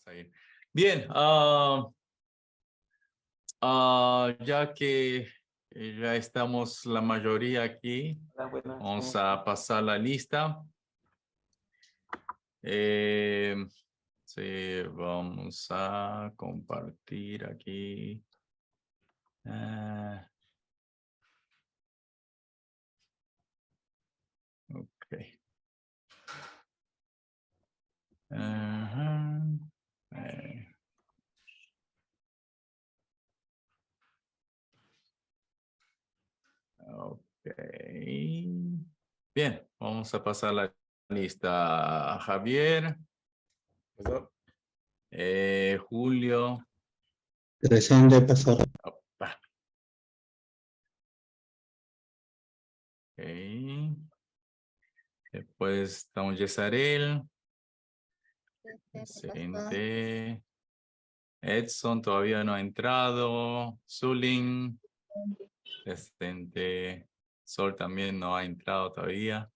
a ir. Bien, ya que ya estamos la mayoría aquí, Hola, buenas, vamos ¿cómo a están? pasar la lista. Sí, vamos a compartir aquí. Ok. Ajá. Ok. Bien, vamos a pasar la lista. Javier, Pastor. Julio. Presente, pastor. Opa. Ok. Después estamos Yesarel. Presente. Edson todavía no ha entrado. Zulin. Presente. Sol también no ha entrado todavía.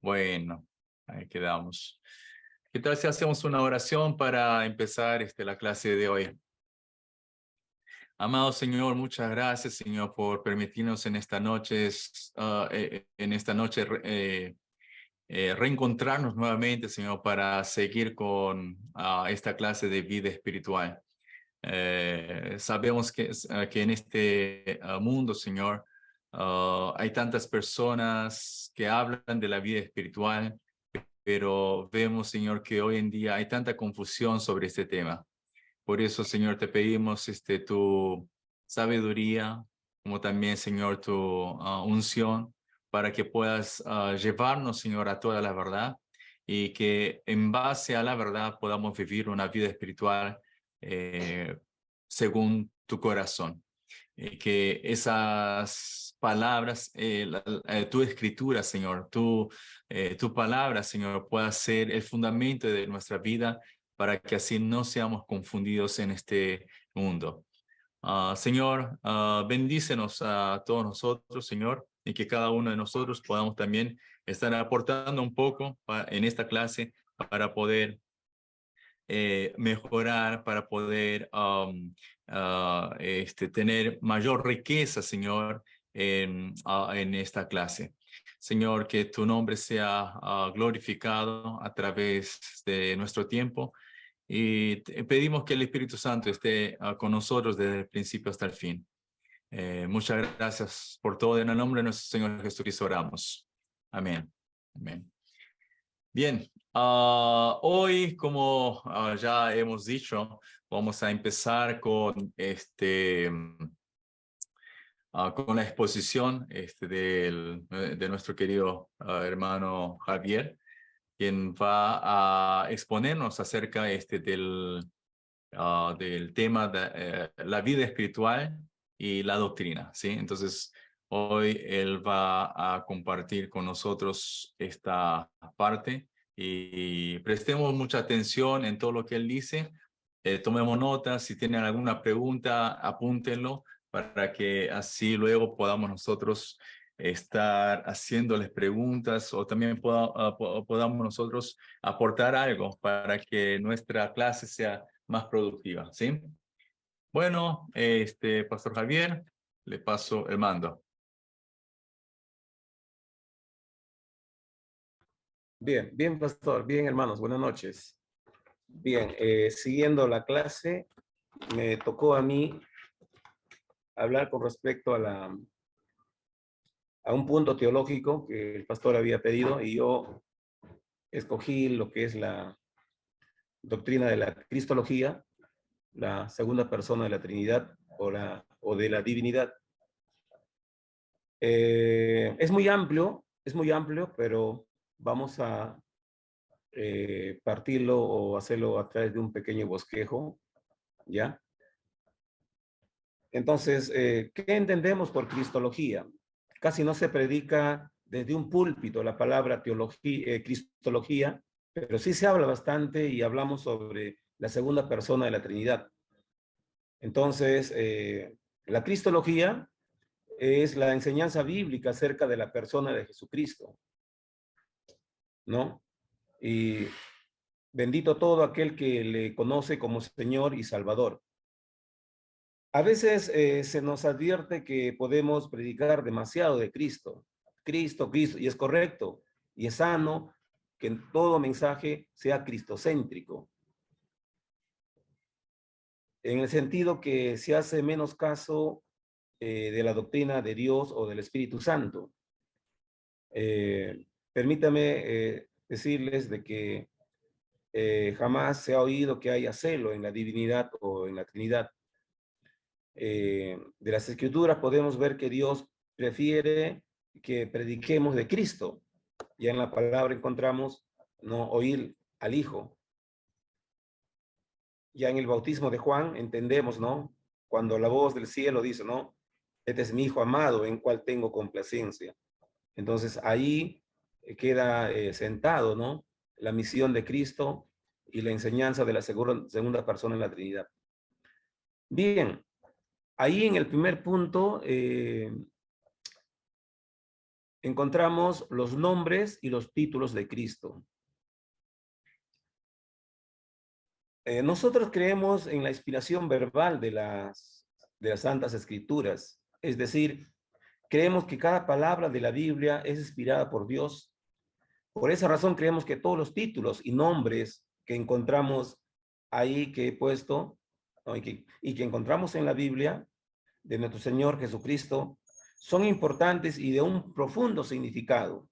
Bueno, ahí quedamos. ¿Qué tal si hacemos una oración para empezar la clase de hoy? Amado Señor, muchas gracias, Señor, por permitirnos en esta noche, reencontrarnos nuevamente, Señor, para seguir con esta clase de vida espiritual. Sabemos que en este mundo, Señor, hay tantas personas que hablan de la vida espiritual, pero vemos, Señor, que hoy en día hay tanta confusión sobre este tema. Por eso, Señor, te pedimos tu sabiduría, como también, Señor, tu unción, para que puedas llevarnos, Señor, a toda la verdad y que en base a la verdad podamos vivir una vida espiritual según tu corazón. Que esas palabras, tu escritura, Señor, tu palabra, Señor, pueda ser el fundamento de nuestra vida para que así no seamos confundidos en este mundo. Señor, bendícenos a todos nosotros, Señor, y que cada uno de nosotros podamos también estar aportando un poco en esta clase para poder mejorar, para poder tener mayor riqueza, Señor, en esta clase. Señor, que tu nombre sea glorificado a través de nuestro tiempo y pedimos que el Espíritu Santo esté con nosotros desde el principio hasta el fin. Muchas gracias por todo. En el nombre de nuestro Señor Jesucristo oramos. Amén. Amén. Bien, hoy, como ya hemos dicho, vamos a empezar con con la exposición de nuestro querido hermano Javier, quien va a exponernos acerca del tema de la vida espiritual y la doctrina, ¿sí? Entonces, hoy él va a compartir con nosotros esta parte y prestemos mucha atención en todo lo que él dice. Tomemos notas, si tienen alguna pregunta, apúntenlo para que así luego podamos nosotros estar haciéndoles preguntas o también podamos nosotros aportar algo para que nuestra clase sea más productiva, ¿sí? Bueno, Pastor Javier, le paso el mando. Bien, bien, pastor, bien, hermanos, buenas noches. Bien, siguiendo la clase, me tocó a mí hablar con respecto a un punto teológico que el pastor había pedido y yo escogí lo que es la doctrina de la cristología, la segunda persona de la Trinidad o de la divinidad. Es muy amplio, pero vamos a partirlo o hacerlo a través de un pequeño bosquejo, ¿ya? Entonces, ¿qué entendemos por cristología? Casi no se predica desde un púlpito la palabra cristología, pero sí se habla bastante y hablamos sobre la segunda persona de la Trinidad. Entonces, la cristología es la enseñanza bíblica acerca de la persona de Jesucristo, ¿no? Y Bendito todo aquel que le conoce como Señor y Salvador. A veces se nos advierte que podemos predicar demasiado de Cristo. Cristo, Cristo, y es correcto, y es sano que en todo mensaje sea cristocéntrico, en el sentido que se hace menos caso de la doctrina de Dios o del Espíritu Santo. Permítame decirles de que jamás se ha oído que haya celo en la divinidad o en la Trinidad. De las Escrituras podemos ver que Dios prefiere que prediquemos de Cristo. Ya en la palabra encontramos no oír al Hijo. Ya en el bautismo de Juan entendemos, ¿no? Cuando la voz del cielo dice, ¿no? Este es mi Hijo amado en cual tengo complacencia. Entonces ahí queda sentado, ¿no? La misión de Cristo y la enseñanza de la segunda persona en la Trinidad. Bien, ahí en el primer punto encontramos los nombres y los títulos de Cristo. Nosotros creemos en la inspiración verbal de las Santas Escrituras, es decir, creemos que cada palabra de la Biblia es inspirada por Dios. Por esa razón creemos que todos los títulos y nombres que encontramos ahí que he puesto, ¿no? y que encontramos en la Biblia de nuestro Señor Jesucristo son importantes y de un profundo significado.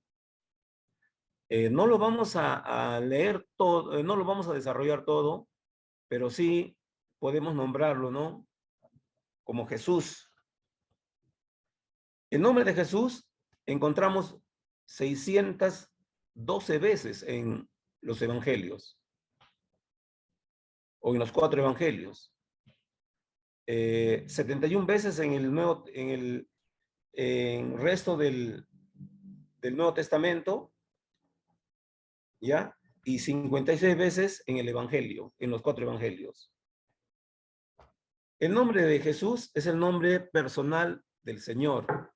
No lo vamos a leer todo, no lo vamos a desarrollar todo, pero sí podemos nombrarlo, ¿no? Como Jesús. El nombre de Jesús encontramos 612 veces en los evangelios o en los 4 evangelios. 71 veces en el resto del Nuevo Testamento, ¿ya? Y 56 veces en el evangelio, en los 4 evangelios. El nombre de Jesús es el nombre personal del Señor.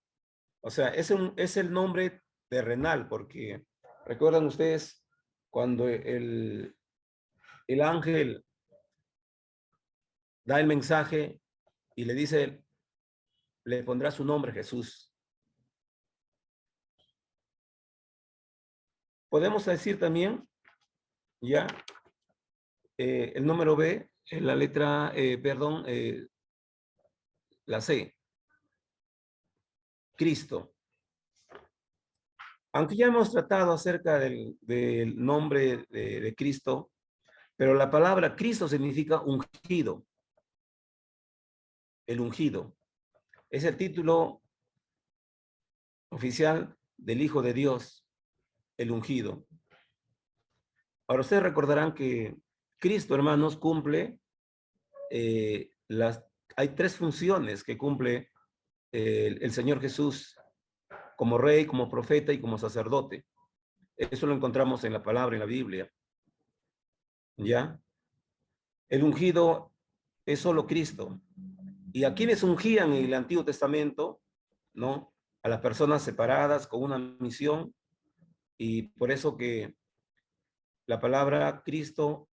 O sea, es el nombre terrenal, porque recuerdan ustedes cuando el ángel da el mensaje y le dice, le pondrá su nombre Jesús. Podemos decir también, ya, el número B, la letra, la C, Cristo. Aunque ya hemos tratado acerca del nombre de Cristo, pero la palabra Cristo significa ungido. El ungido. Es el título oficial del Hijo de Dios, el ungido. Ahora ustedes recordarán que Cristo, hermanos, cumple hay 3 funciones que cumple el Señor Jesús como rey, como profeta y como sacerdote. Eso lo encontramos en la palabra, en la Biblia. ¿Ya? El ungido es solo Cristo. Y a quienes ungían en el Antiguo Testamento, ¿no? A las personas separadas con una misión. Y por eso que la palabra Cristo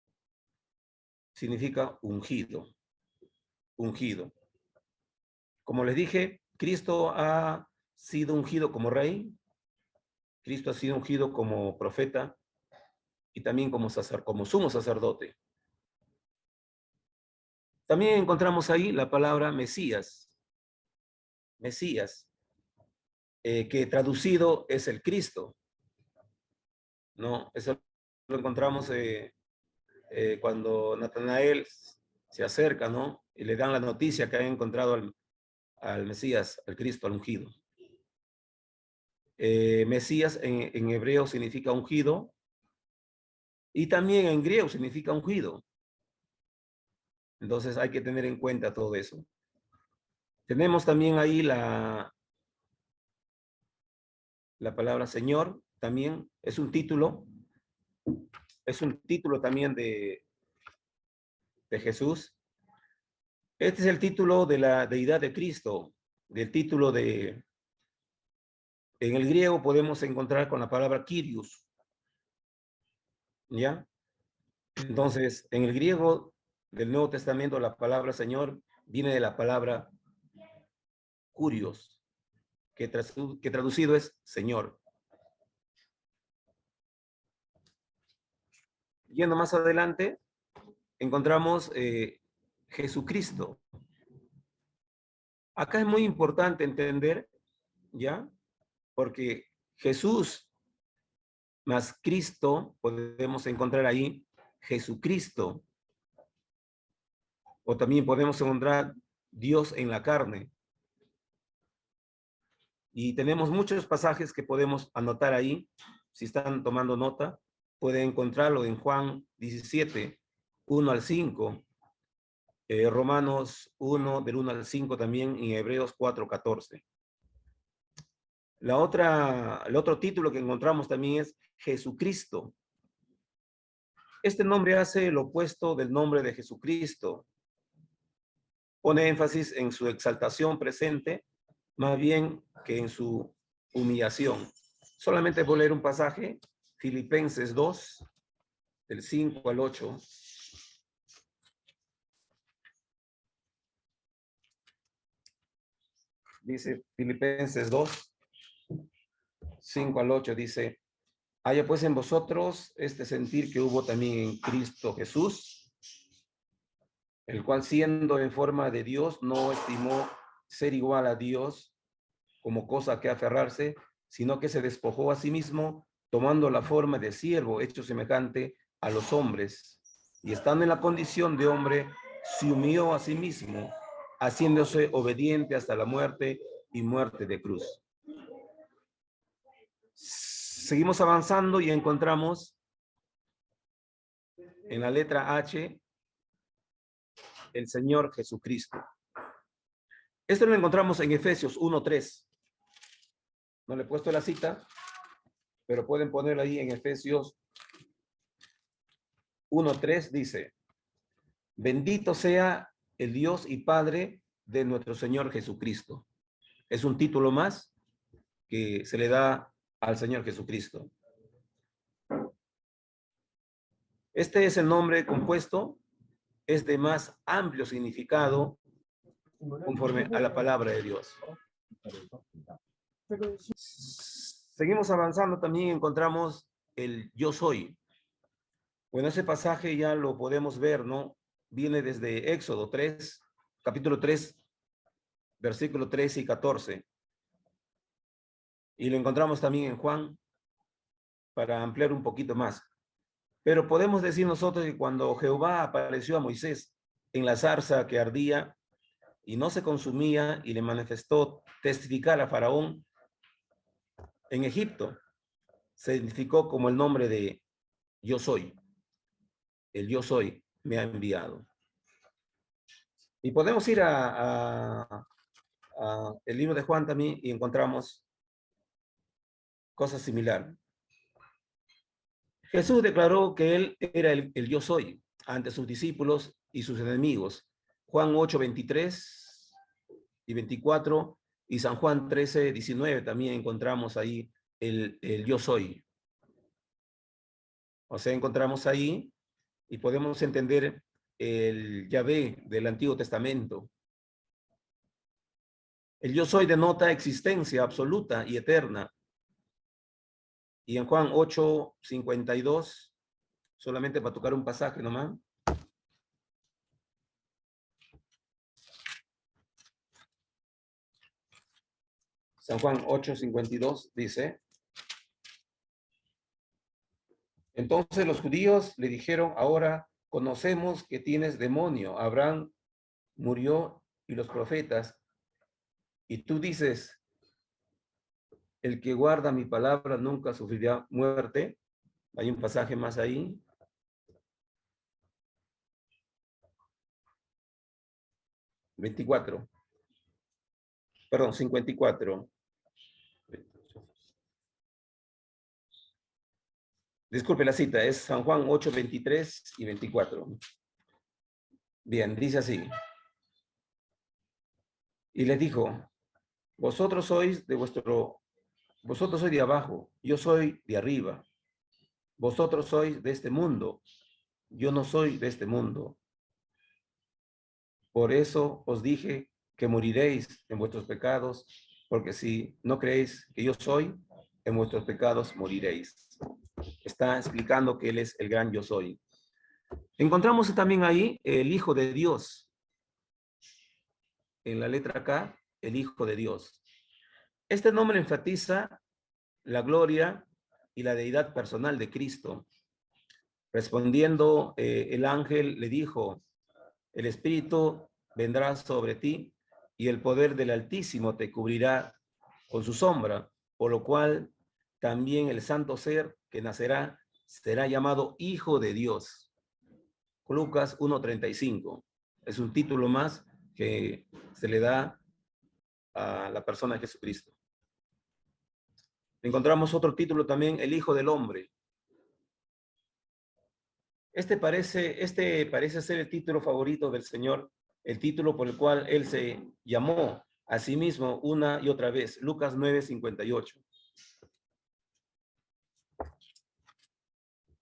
significa ungido. Ungido. Como les dije, Cristo ha sido ungido como rey. Cristo ha sido ungido como profeta y también como sumo sacerdote. También encontramos ahí la palabra Mesías. Mesías, que traducido es el Cristo. ¿No? Eso lo encontramos cuando Natanael se acerca, ¿no? Y le dan la noticia que han encontrado al Mesías, al Cristo, al ungido. Mesías en hebreo significa ungido y también en griego significa ungido. Entonces hay que tener en cuenta todo eso. Tenemos también ahí la palabra Señor, también es un título también de Jesús. Este es el título de la deidad de Cristo, del título en el griego podemos encontrar con la palabra Kyrios, ¿ya? Entonces, en el griego del Nuevo Testamento, la palabra Señor viene de la palabra Kurios, que traducido es Señor. Yendo más adelante, encontramos Jesucristo. Acá es muy importante entender, ¿ya? Porque Jesús más Cristo, podemos encontrar ahí Jesucristo. O también podemos encontrar Dios en la carne. Y tenemos muchos pasajes que podemos anotar ahí. Si están tomando nota, pueden encontrarlo en Juan 17, 1 al 5. Romanos 1, del 1 al 5 también, y Hebreos 4, 14. El otro título que encontramos también es Jesucristo. Este nombre hace lo opuesto del nombre de Jesucristo. Pone énfasis en su exaltación presente, más bien que en su humillación. Solamente voy a leer un pasaje, Filipenses 2, del 5 al 8. Dice Filipenses 2, 5 al 8, dice: haya pues en vosotros este sentir que hubo también en Cristo Jesús, el cual siendo en forma de Dios no estimó ser igual a Dios como cosa que aferrarse, sino que se despojó a sí mismo, tomando la forma de siervo, hecho semejante a los hombres, y estando en la condición de hombre, se humilló a sí mismo, haciéndose obediente hasta la muerte y muerte de cruz. Seguimos avanzando y encontramos en la letra H el Señor Jesucristo. Esto lo encontramos en Efesios 1:3. No le he puesto la cita, pero pueden ponerlo ahí en Efesios 1:3. Dice: bendito sea el Dios y Padre de nuestro Señor Jesucristo. Es un título más que se le da al Señor Jesucristo. Este es el nombre compuesto, es de más amplio significado conforme a la palabra de Dios. Seguimos avanzando, también encontramos el yo soy. Bueno, ese pasaje ya lo podemos ver, ¿no? Viene desde Éxodo 3, capítulo 3, versículo 13 y 14. Y lo encontramos también en Juan, para ampliar un poquito más. Pero podemos decir nosotros que cuando Jehová apareció a Moisés en la zarza que ardía y no se consumía, y le manifestó testificar a Faraón en Egipto, se identificó como el nombre de yo soy. El yo soy me ha enviado. Y podemos ir a el libro de Juan también y encontramos cosas similares. Jesús declaró que él era el yo soy ante sus discípulos y sus enemigos. Juan 8, 23 y 24, y San Juan 13, 19 también encontramos ahí el yo soy. O sea, encontramos ahí y podemos entender el Yahvé del Antiguo Testamento. El yo soy denota existencia absoluta y eterna. Y en Juan 8, 52, solamente para tocar un pasaje nomás. San Juan 8, 52 dice: entonces los judíos le dijeron: ahora conocemos que tienes demonio. Abraham murió y los profetas, y tú dices: el que guarda mi palabra nunca sufrirá muerte. Hay un pasaje más ahí. Perdón, 54. Disculpe la cita, es San Juan 8, 23 y 24. Bien, dice así: y les dijo: vosotros sois de abajo, yo soy de arriba. Vosotros sois de este mundo, yo no soy de este mundo. Por eso os dije que moriréis en vuestros pecados, porque si no creéis que yo soy, en vuestros pecados moriréis. Está explicando que Él es el gran yo soy. Encontramos también ahí el Hijo de Dios. En la letra K, el Hijo de Dios. Este nombre enfatiza la gloria y la deidad personal de Cristo. Respondiendo, el ángel le dijo, el Espíritu vendrá sobre ti y el poder del Altísimo te cubrirá con su sombra, por lo cual también el santo ser que nacerá será llamado Hijo de Dios. Lucas 1:35. Es un título más que se le da a la persona de Jesucristo. Encontramos otro título también, el Hijo del Hombre. Este parece ser el título favorito del Señor, el título por el cual Él se llamó a sí mismo una y otra vez. Lucas 9:58.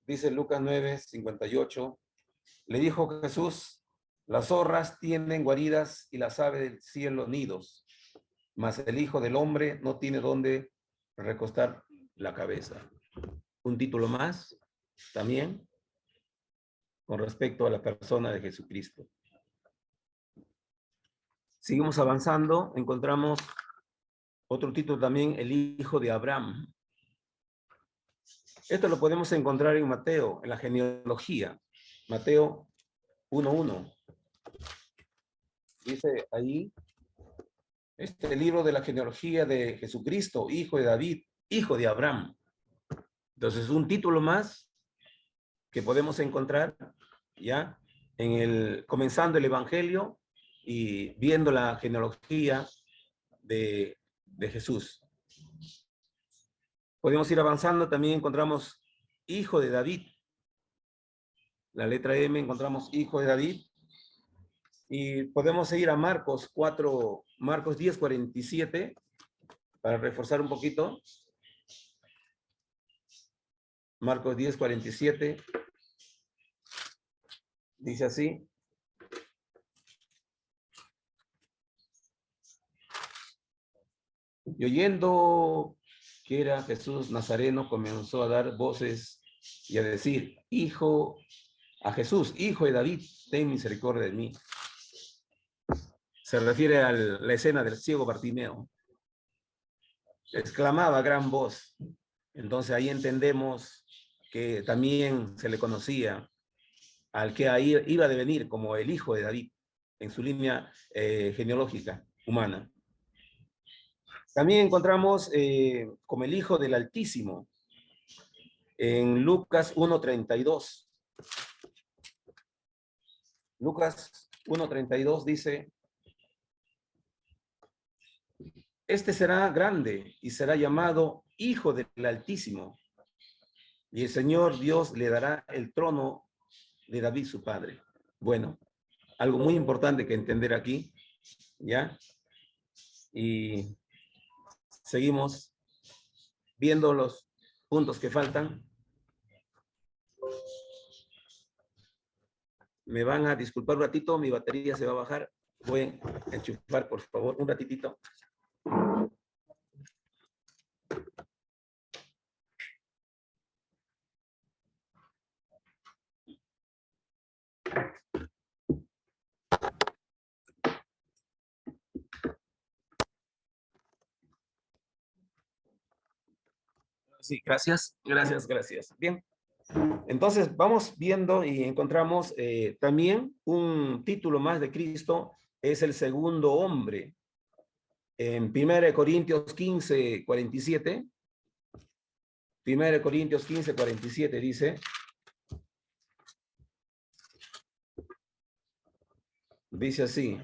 Dice Lucas 9:58. Le dijo Jesús, las zorras tienen guaridas y las aves del cielo nidos, mas el Hijo del Hombre no tiene dónde recostar la cabeza. Un título más también con respecto a la persona de Jesucristo. Seguimos avanzando, encontramos otro título también, el Hijo de Abraham. Esto lo podemos encontrar en Mateo, en la genealogía. Mateo 1:1. Dice ahí, este libro de la genealogía de Jesucristo, hijo de David, hijo de Abraham. Entonces, un título más que podemos encontrar ya comenzando el Evangelio y viendo la genealogía de Jesús. Podemos ir avanzando, también encontramos hijo de David. La letra M encontramos hijo de David. Y podemos seguir a Marcos 10:47, para reforzar un poquito. Marcos 10:47. Dice así. Y oyendo que era Jesús Nazareno, comenzó a dar voces y a decir, a Jesús, hijo de David, ten misericordia de mí. Se refiere a la escena del ciego Bartimeo. Exclamaba a gran voz. Entonces ahí entendemos que también se le conocía al que ahí iba a devenir como el hijo de David, en su línea genealógica humana. También encontramos como el Hijo del Altísimo en Lucas 1:32. Lucas 1:32 dice, este será grande y será llamado Hijo del Altísimo, y el Señor Dios le dará el trono de David su padre. Bueno, algo muy importante que entender aquí, ¿ya? Y seguimos viendo los puntos que faltan. Me van a disculpar un ratito, mi batería se va a bajar. Voy a enchufar, por favor, un ratitito. Sí, gracias. Bien. Entonces, vamos viendo y encontramos también un título más de Cristo, es el segundo hombre. En 1 Corintios 15:47, 1 Corintios 15:47 dice así,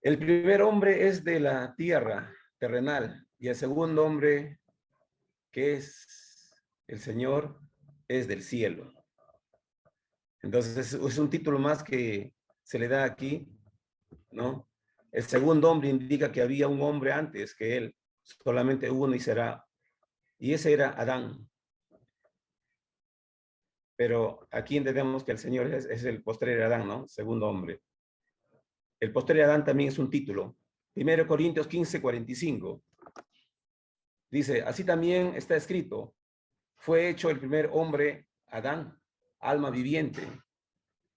el primer hombre es de la tierra terrenal y el segundo hombre, que es el Señor, es del cielo. Entonces es un título más que se le da aquí, ¿no? El segundo hombre indica que había un hombre antes que él, solamente uno y será. Y ese era Adán. pero aquí entendemos que el Señor es el postrer Adán, ¿no? Segundo hombre. El postrer Adán también es un título. 1 Corintios 15:45. Dice, así también está escrito, fue hecho el primer hombre, Adán, alma viviente,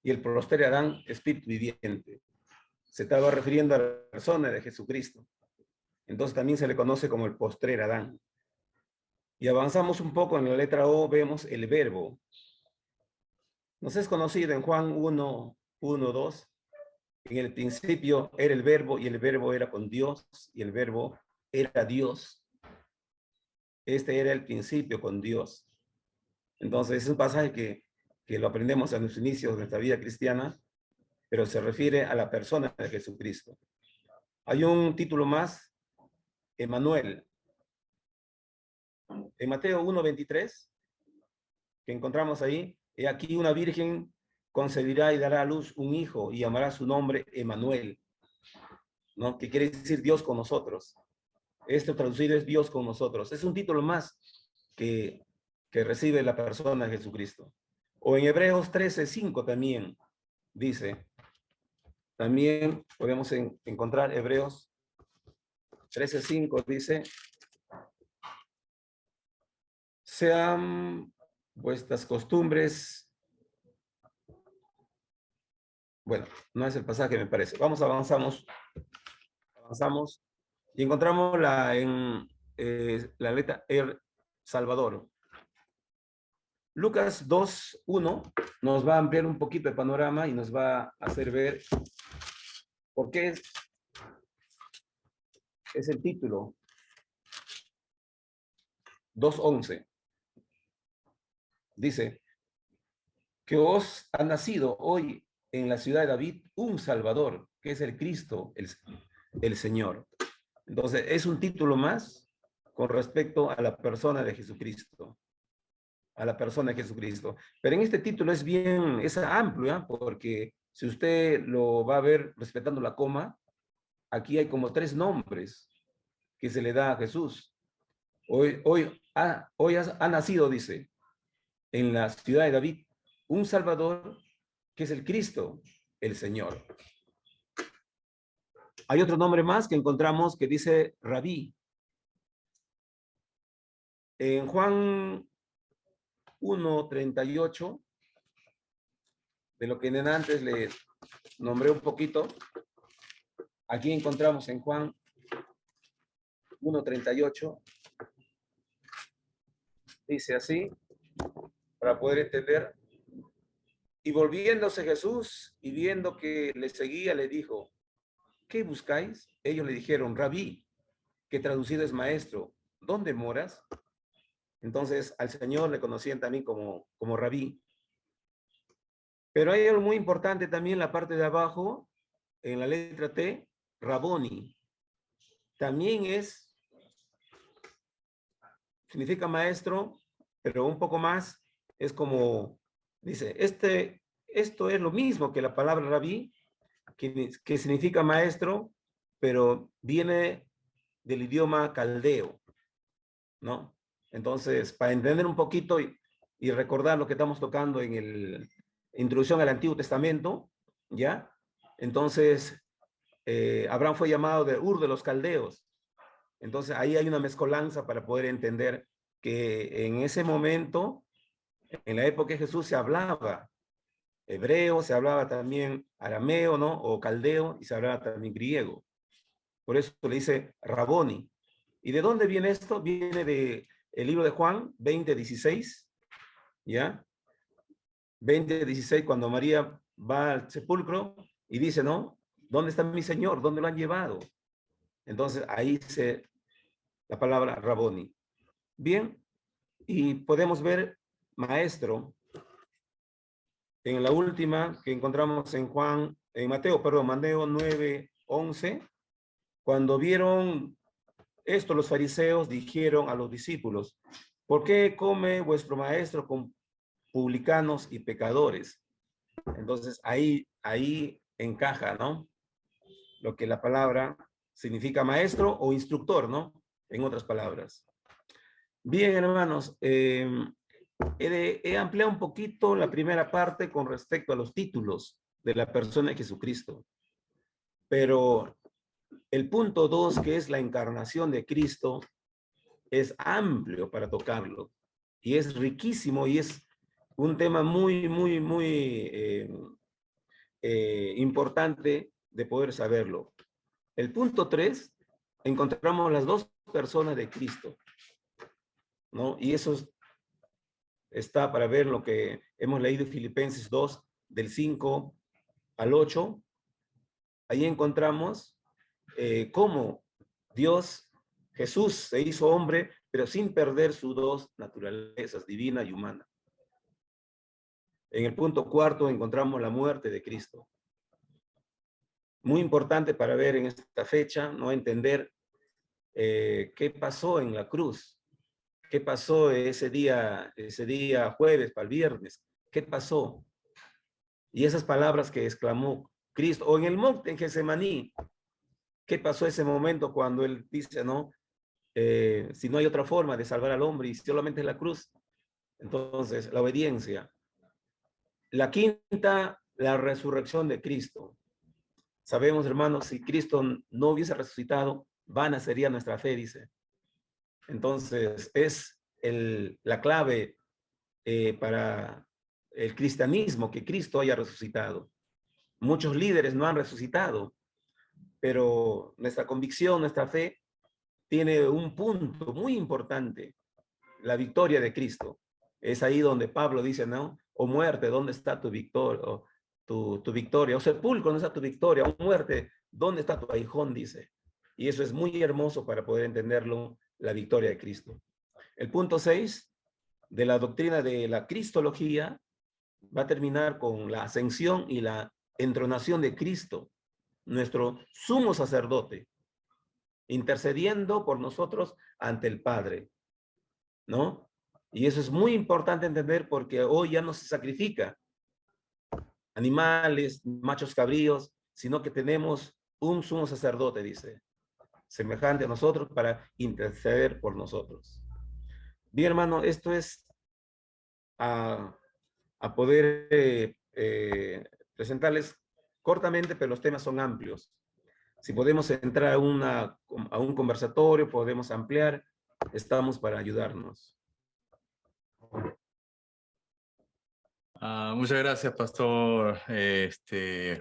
y el postrer Adán, espíritu viviente. Se estaba refiriendo a la persona de Jesucristo. Entonces también se le conoce como el postrer Adán. Y avanzamos un poco en la letra O, vemos el verbo. Nos es conocido en Juan 1:2. En el principio era el verbo y el verbo era con Dios y el verbo era Dios. Este era el principio con Dios. Entonces es un pasaje que lo aprendemos a los inicios de nuestra vida cristiana, pero se refiere a la persona de Jesucristo. Hay un título más, Emmanuel. En Mateo 1:23, que encontramos ahí, he aquí una virgen concebirá y dará a luz un hijo y llamará su nombre Emmanuel, ¿no? Que quiere decir Dios con nosotros. Esto traducido es Dios con nosotros. Es un título más que recibe la persona de Jesucristo. O en Hebreos 13:5 también dice, también podemos encontrar Hebreos 13:5 dice, sean vuestras costumbres. Bueno, no es el pasaje, me parece. Avanzamos y encontramos en la letra El Salvador. Lucas 2:1 nos va a ampliar un poquito el panorama y nos va a hacer ver por qué es el título. 2:11 dice que os ha nacido hoy en la ciudad de David un Salvador, que es el Cristo, el Señor. Entonces, es un título más con respecto a la persona de Jesucristo. A la persona de Jesucristo. Pero en este título es amplio, ¿eh? Porque si usted lo va a ver respetando la coma, aquí hay como 3 nombres que se le da a Jesús. Hoy ha nacido, dice, en la ciudad de David, un Salvador que es el Cristo, el Señor. Hay otro nombre más que encontramos que dice Rabí. En Juan 1:38, de lo que antes le nombré un poquito, aquí encontramos en Juan 1:38, dice así, para poder entender. Y volviéndose Jesús y viendo que le seguía, le dijo, ¿qué buscáis? Ellos le dijeron, Rabí, que traducido es maestro, ¿dónde moras? Entonces al Señor le conocían también como Rabí. Pero hay algo muy importante también en la parte de abajo, en la letra T, Raboni. También significa maestro, pero un poco más, es como, dice, esto es lo mismo que la palabra rabí, que significa maestro, pero viene del idioma caldeo, ¿no? Entonces, para entender un poquito y recordar lo que estamos tocando en el Introducción al Antiguo Testamento, ¿ya? Entonces, Abraham fue llamado de Ur de los Caldeos. Entonces, ahí hay una mezcolanza para poder entender que en ese momento, en la época de Jesús, se hablaba hebreo, se hablaba también arameo, ¿no? O caldeo, y se hablaba también griego. Por eso le dice Raboni. ¿Y de dónde viene esto? Viene del libro de Juan 20:16, ¿ya? 20:16, cuando María va al sepulcro y dice, ¿no? ¿Dónde está mi Señor? ¿Dónde lo han llevado? Entonces ahí la palabra Raboni. Bien, y podemos ver maestro en la última que encontramos en Mateo 9:11, cuando vieron esto los fariseos dijeron a los discípulos, ¿por qué come vuestro maestro con publicanos y pecadores? Entonces ahí encaja, ¿no? Lo que la palabra significa maestro o instructor, ¿no? En otras palabras. Bien, hermanos, he ampliado un poquito la primera parte con respecto a los títulos de la persona de Jesucristo. Pero el punto 2, que es la encarnación de Cristo, es amplio para tocarlo. Y es riquísimo y es un tema muy, muy, muy importante de poder saberlo. El punto 3, encontramos las dos personas de Cristo, ¿no? Y eso está para ver lo que hemos leído en Filipenses 2, del 5 al 8. Ahí encontramos cómo Dios, Jesús, se hizo hombre, pero sin perder sus dos naturalezas, divina y humana. En el punto 4 encontramos la muerte de Cristo. Muy importante para ver en esta fecha, no entender qué pasó en la cruz, qué pasó ese día jueves para el viernes, qué pasó. Y esas palabras que exclamó Cristo, o en el monte en Getsemaní, qué pasó ese momento cuando él dice, no, si no hay otra forma de salvar al hombre y solamente la cruz. Entonces, la obediencia. La quinta, la resurrección de Cristo. Sabemos, hermanos, si Cristo no hubiese resucitado, vana sería nuestra fe, dice. Entonces, es la clave para el cristianismo, que Cristo haya resucitado. Muchos líderes no han resucitado, pero nuestra convicción, nuestra fe, tiene un punto muy importante, la victoria de Cristo. Es ahí donde Pablo dice, ¿no? O muerte, ¿dónde está tu victoria? O tu victoria. O sepulcro, ¿dónde está tu victoria? O muerte, ¿dónde está tu aguijón? Dice. Y eso es muy hermoso para poder entenderlo, la victoria de Cristo. El punto 6 de la doctrina de la cristología va a terminar con la ascensión y la entronación de Cristo, nuestro sumo sacerdote, intercediendo por nosotros ante el Padre, ¿no? Y eso es muy importante entender porque hoy ya no se sacrifica animales, machos cabríos, sino que tenemos un sumo sacerdote, dice, semejante a nosotros para interceder por nosotros. Bien, hermano, esto es a poder presentarles cortamente, pero los temas son amplios. Si podemos entrar a un conversatorio, podemos ampliar, estamos para ayudarnos. Muchas gracias, Pastor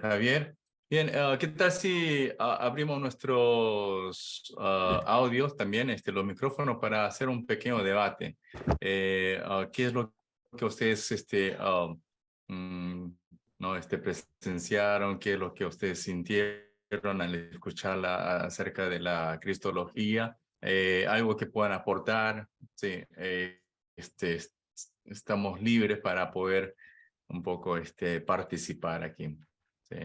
Javier. Bien, ¿qué tal si abrimos nuestros audios también, los micrófonos, para hacer un pequeño debate? ¿Qué es lo que ustedes no, presenciaron? ¿Qué es lo que ustedes sintieron al escucharla acerca de la cristología? ¿Algo que puedan aportar? Sí, estamos libres para poder un poco participar aquí. ¿Sí?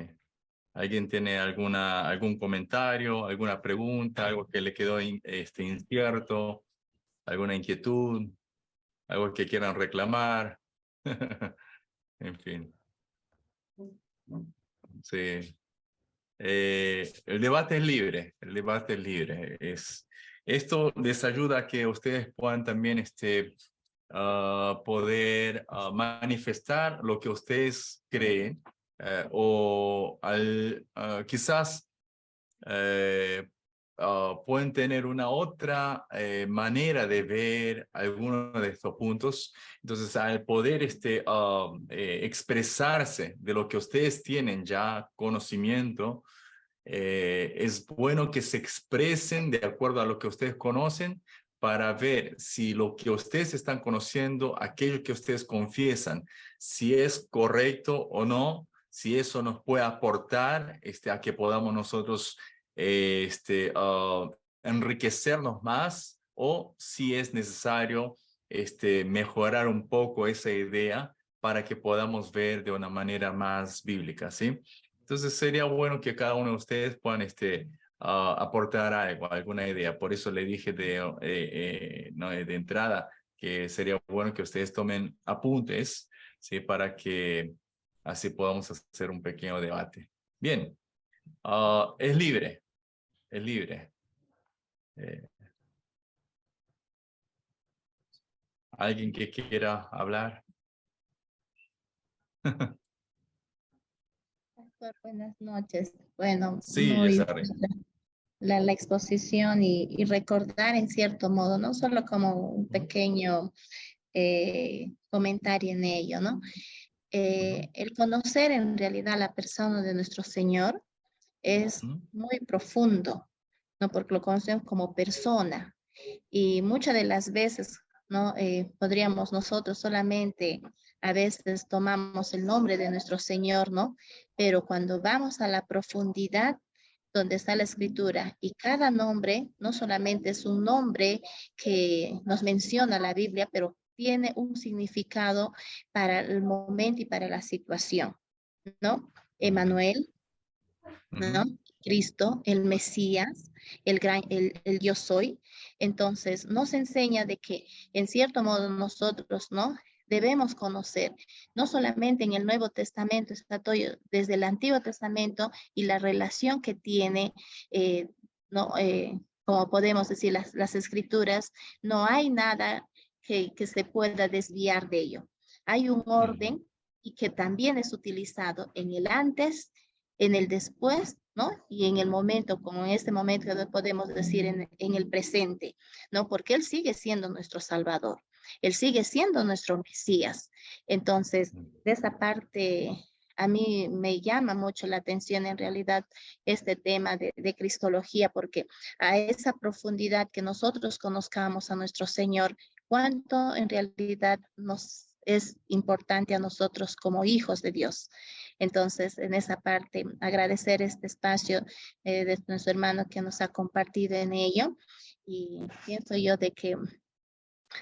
¿Alguien tiene algún comentario, alguna pregunta, algo que le quedó incierto, alguna inquietud, algo que quieran reclamar? En fin. Sí. El debate es libre, el debate es libre. Esto les ayuda a que ustedes puedan también poder manifestar lo que ustedes creen o quizás pueden tener una otra manera de ver algunos de estos puntos. Entonces, al poder expresarse de lo que ustedes tienen ya conocimiento, es bueno que se expresen de acuerdo a lo que ustedes conocen para ver si lo que ustedes están conociendo, aquello que ustedes confiesan, si es correcto o no, si eso nos puede aportar a que podamos nosotros enriquecernos más, o si es necesario mejorar un poco esa idea para que podamos ver de una manera más bíblica, ¿sí? Entonces sería bueno que cada uno de ustedes puedan aportar algo, alguna idea. Por eso le dije no, de entrada que sería bueno que ustedes tomen apuntes, ¿sí? Para que así podamos hacer un pequeño debate. Bien, es libre, es libre. ¿Alguien que quiera hablar? Pastor, buenas noches. Bueno, Sí, muy Yesari. la exposición y recordar en cierto modo, no solo como un Ujú, pequeño comentario en ello, ¿no? ujú, El conocer en realidad la persona de nuestro Señor es ujú, muy profundo, ¿no? Porque lo conocemos como persona y muchas de las veces, ¿no? Podríamos nosotros solamente a veces tomamos el nombre de nuestro Señor, ¿no? Pero cuando vamos a la profundidad donde está la escritura y cada nombre no solamente es un nombre que nos menciona la Biblia, pero tiene un significado para el momento y para la situación, ¿no? ujú, Emanuel, ¿no? ujú, Cristo, el Mesías, el yo soy. Entonces, nos enseña de que en cierto modo nosotros, ¿no? Debemos conocer, no solamente en el Nuevo Testamento, está todo desde el Antiguo Testamento y la relación que tiene, ¿no? Como podemos decir, las escrituras, no hay nada que se pueda desviar de ello. Hay un ujú, orden y que también es utilizado en el antes, en el después, ¿no? Y en el momento, como en este momento podemos decir en el presente, ¿no? Porque Él sigue siendo nuestro Salvador, Él sigue siendo nuestro Mesías. Entonces, de esa parte, a mí me llama mucho la atención en realidad este tema de cristología, porque a esa profundidad que nosotros conozcamos a nuestro Señor, cuánto en realidad nos es importante a nosotros como hijos de Dios. Entonces, en esa parte, agradecer este espacio de nuestro hermano que nos ha compartido en ello. Y pienso yo de que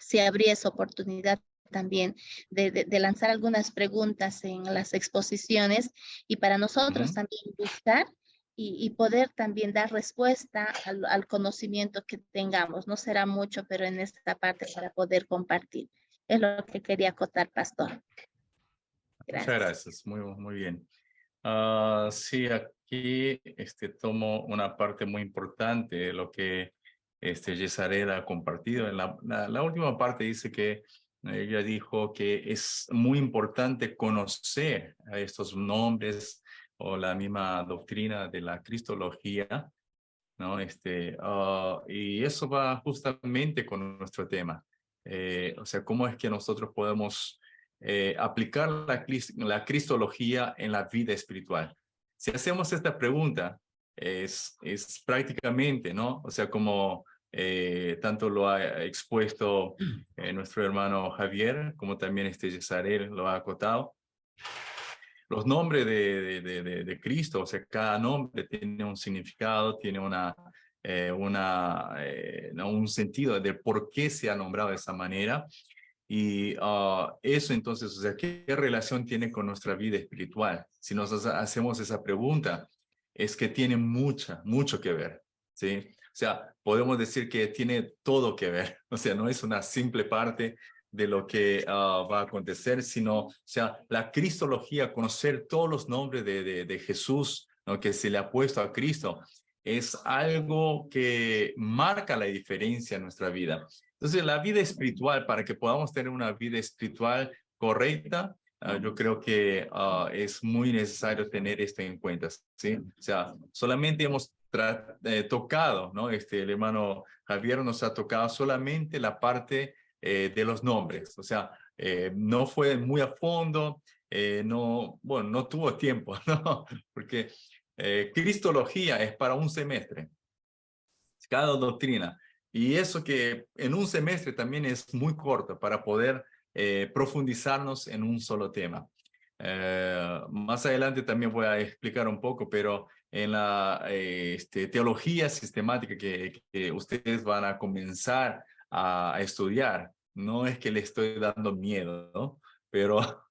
si habría esa oportunidad también de lanzar algunas preguntas en las exposiciones y para nosotros ujú. también buscar y poder también dar respuesta al conocimiento que tengamos. No será mucho, pero en esta parte para poder compartir. Es lo que quería acotar, Pastor. Muchas Gracias. gracias, muy bien. Sí, aquí tomo una parte muy importante de lo que Yesared ha compartido. En la última parte dice que ella dijo que es muy importante conocer a estos nombres o la misma doctrina de la cristología, ¿no? Y eso va justamente con nuestro tema. O sea, ¿cómo es que nosotros podemos aplicar la cristología en la vida espiritual? Si hacemos esta pregunta, es prácticamente, ¿no? O sea, como tanto lo ha expuesto nuestro hermano Javier, como también Yesarel lo ha acotado, los nombres de Cristo, o sea, cada nombre tiene un significado, tiene ¿no? un sentido de por qué se ha nombrado de esa manera. Y eso entonces, o sea, ¿qué relación tiene con nuestra vida espiritual? Si nos hacemos esa pregunta, es que tiene mucho que ver, ¿sí? O sea, podemos decir que tiene todo que ver, o sea, no es una simple parte de lo que va a acontecer, sino, o sea, la cristología, conocer todos los nombres de Jesús, ¿no? Que se le ha puesto a Cristo, es algo que marca la diferencia en nuestra vida. Entonces, la vida espiritual, para que podamos tener una vida espiritual correcta, yo creo que es muy necesario tener esto en cuenta, ¿sí? O sea, solamente hemos tocado, ¿no? El hermano Javier nos ha tocado solamente la parte de los nombres, o sea, no fue muy a fondo, no, bueno, no tuvo tiempo, ¿no? Porque Cristología es para un semestre, cada doctrina. Y eso que en un semestre también es muy corto para poder profundizarnos en un solo tema. Más adelante también voy a explicar un poco, pero en la teología sistemática que ustedes van a comenzar a estudiar, no es que le estoy dando miedo, ¿no? Pero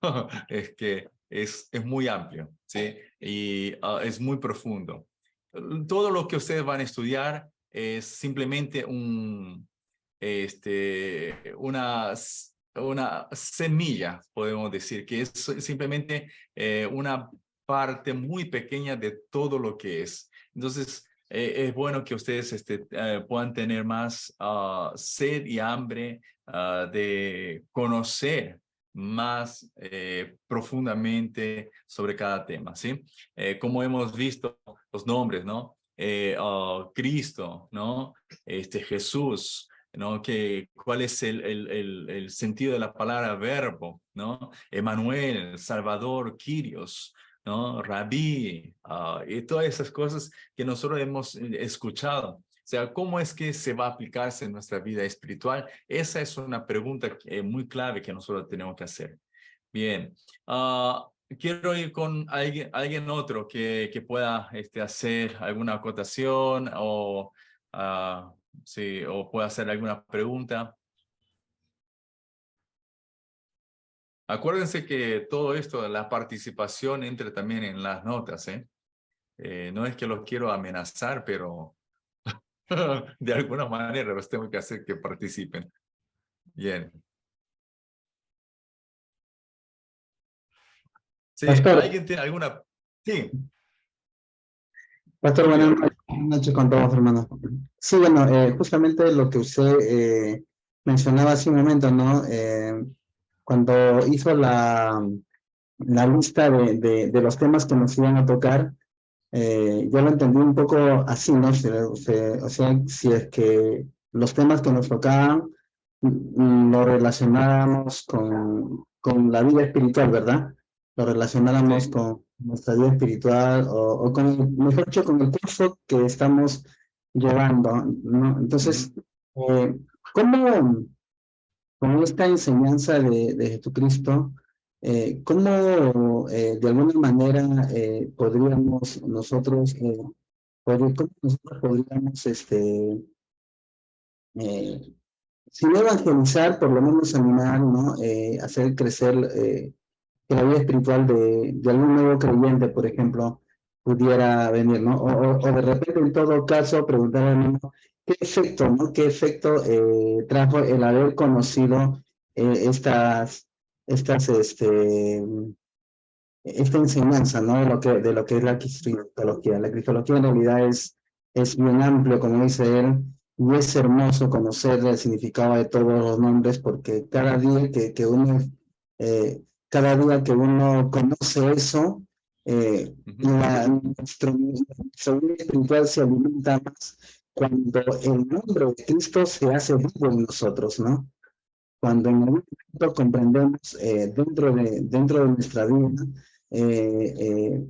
es que es muy amplio, ¿sí? Y es muy profundo. Todo lo que ustedes van a estudiar es simplemente una semilla, podemos decir, que es simplemente una parte muy pequeña de todo lo que es. Entonces, es bueno que ustedes puedan tener más sed y hambre de conocer más profundamente sobre cada tema, ¿sí? Como hemos visto los nombres, ¿no? Cristo, ¿no? Jesús, ¿no? ¿Cuál es el sentido de la palabra verbo, ¿no? Emmanuel, Salvador, Kyrios, ¿no? Rabí, y todas esas cosas que nosotros hemos escuchado. O sea, ¿cómo es que se va a aplicarse en nuestra vida espiritual? Esa es una pregunta muy clave que nosotros tenemos que hacer. Bien, quiero ir con alguien otro que pueda hacer alguna acotación o, sí, o pueda hacer alguna pregunta. Acuérdense que todo esto, la participación entra también en las notas, ¿eh? No es que los quiero amenazar, pero de alguna manera los tengo que hacer que participen. Bien. Sí, Pastor, ¿alguien tiene alguna? Sí, Pastor, Julio. buenas noches con todos, hermanos. Sí, bueno, justamente lo que usted mencionaba hace un momento, ¿no? Cuando hizo la lista de los temas que nos iban a tocar, yo lo entendí un poco así, ¿no? O sea, si es que los temas que nos tocaban lo relacionábamos con la vida espiritual, ¿verdad? Lo relacionáramos Sí. con nuestra vida espiritual o con, mejor dicho, con el curso que estamos llevando, ¿no? Entonces, Ujú. ¿cómo con esta enseñanza de Jesucristo, cómo de alguna manera podríamos nosotros, cómo nosotros podríamos, eh, si no evangelizar, por lo menos animar, ¿no? Hacer crecer que la vida espiritual de algún nuevo creyente, por ejemplo, pudiera venir, ¿no? O de repente, en todo caso, preguntar al mismo, ¿qué efecto, ¿no? ¿Qué efecto trajo el haber conocido estas, esta enseñanza, ¿no? De lo que es la cristología. La cristología en realidad es bien amplio, como dice él, y es hermoso conocer el significado de todos los nombres, porque cada día que uno conoce eso, Ujú. nuestra vida espiritual se alimenta más cuando el nombre de Cristo se hace vivo en nosotros, ¿no? Cuando en algún momento comprendemos dentro de nuestra vida, eh, eh,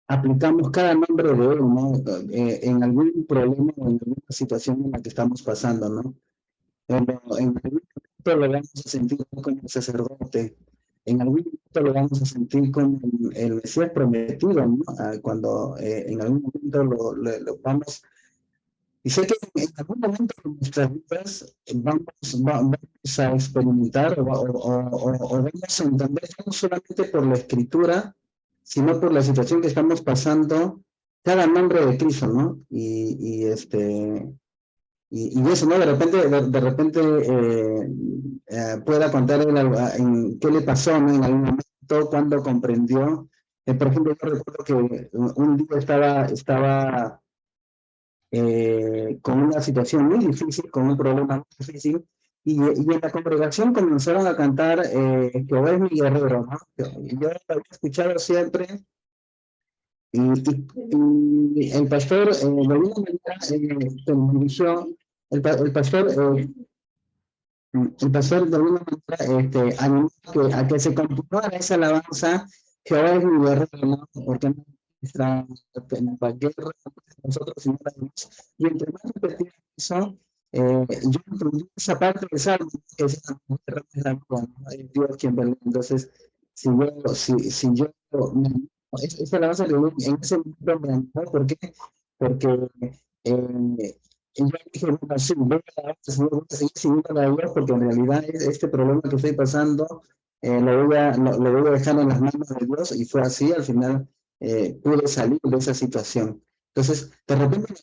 aplicamos cada nombre de él, ¿no? En algún problema o en alguna situación en la que estamos pasando, ¿no? En algún momento lo vamos a sentir como el sacerdote, en algún momento lo vamos a sentir como el Mesías prometido, ¿no? Cuando en algún momento lo vamos. Y sé que en algún momento de nuestras vidas vamos a experimentar o vamos a entender no solamente por la escritura, sino por la situación que estamos pasando, cada nombre de Cristo, ¿no? Y eso, ¿no? De repente pueda contar en qué le pasó, ¿no? En algún momento, cuando comprendió. Por ejemplo, yo recuerdo que un día estaba con una situación muy difícil, con un problema muy difícil, y en la congregación comenzaron a cantar Jehová es mi guerrero, ¿no? Yo lo había escuchado siempre, y el pastor de alguna manera se me dirigió, el pastor de alguna manera animó a que se continuara esa alabanza, Jehová es mi guerrero, ¿no? Porque no nuestra guerra nosotros sino la demás. Y entre más repetía eso, yo entendí esa parte del salmo, que es la guerra es la mía, ¿no? Es Dios quien pelea. Entonces, si yo esa alabanza en ese momento me animó, ¿por qué? Porque y yo dije, bueno, sí, voy voy a seguir siguiendo a Dios porque en realidad este problema que estoy pasando lo voy a dejar en las manos de Dios y fue así, al final pude salir de esa situación. Entonces, de repente,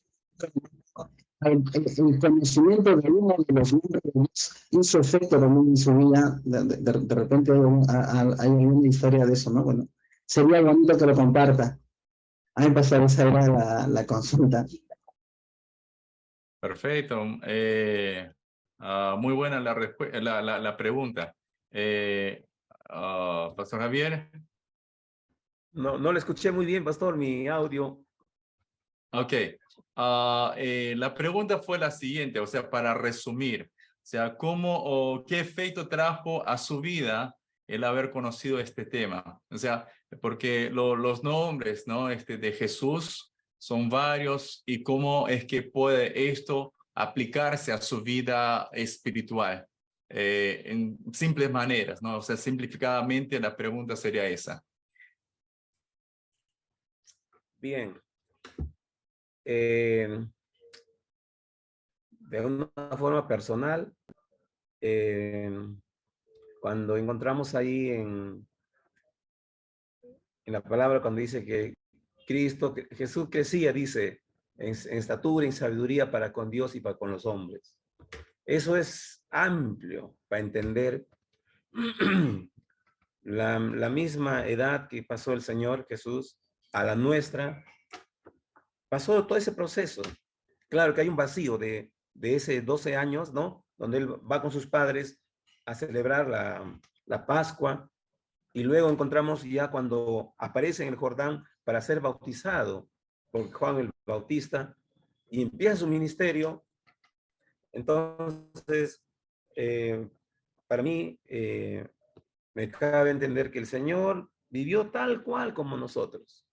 el conocimiento de uno de los miembros de Dios hizo efecto también en su vida. De repente hay una historia de eso, ¿no? Bueno, sería bonito que lo comparta. A mí pasar esa era la consulta. Perfecto. Muy buena la pregunta. Pastor Javier. No le escuché muy bien, pastor, mi audio. Ok. La pregunta fue la siguiente, o sea, para resumir, o sea, ¿cómo o qué efecto trajo a su vida el haber conocido este tema? O sea, porque los nombres, ¿no? De Jesús son varios y cómo es que puede esto aplicarse a su vida espiritual en simples maneras, ¿no? O sea, simplificadamente la pregunta sería esa. Bien. De una forma personal, cuando encontramos ahí en la palabra, cuando dice que Jesús crecía, dice, en estatura, en sabiduría para con Dios y para con los hombres. Eso es amplio para entender la misma edad que pasó el Señor Jesús a la nuestra, pasó todo ese proceso. Claro que hay un vacío de ese 12 años, ¿no? Donde él va con sus padres a celebrar la Pascua, y luego encontramos ya cuando aparece en el Jordán para ser bautizado por Juan el Bautista y empieza su ministerio. Entonces, para mí, me cabe entender que el Señor vivió tal cual como nosotros,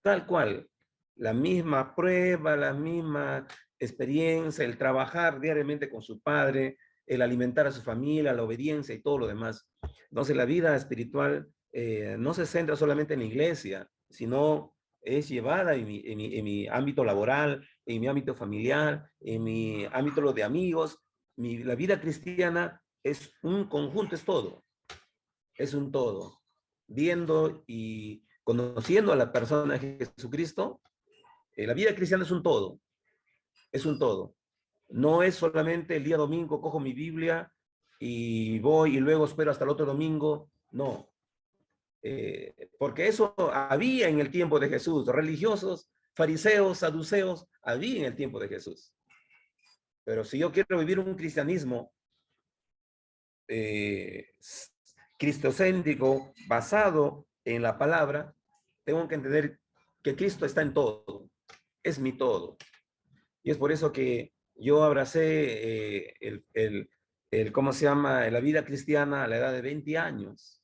tal cual, la misma prueba, la misma experiencia, el trabajar diariamente con su padre, el alimentar a su familia, la obediencia y todo lo demás. Entonces la vida espiritual no se centra solamente en la iglesia, sino es llevada en mi ámbito laboral, en mi ámbito familiar, en mi ámbito de amigos. La vida cristiana es un conjunto, es todo, es un todo. Viendo y conociendo a la persona de Jesucristo, la vida cristiana es un todo, es un todo. No es solamente el día domingo cojo mi Biblia y voy y luego espero hasta el otro domingo, no. Porque eso había en el tiempo de Jesús, religiosos, fariseos, saduceos, había en el tiempo de Jesús. Pero si yo quiero vivir un cristianismo cristocéntrico basado en la palabra, tengo que entender que Cristo está en todo, es mi todo. Y es por eso que yo abracé ¿cómo se llama? La vida cristiana a la edad de 20 años.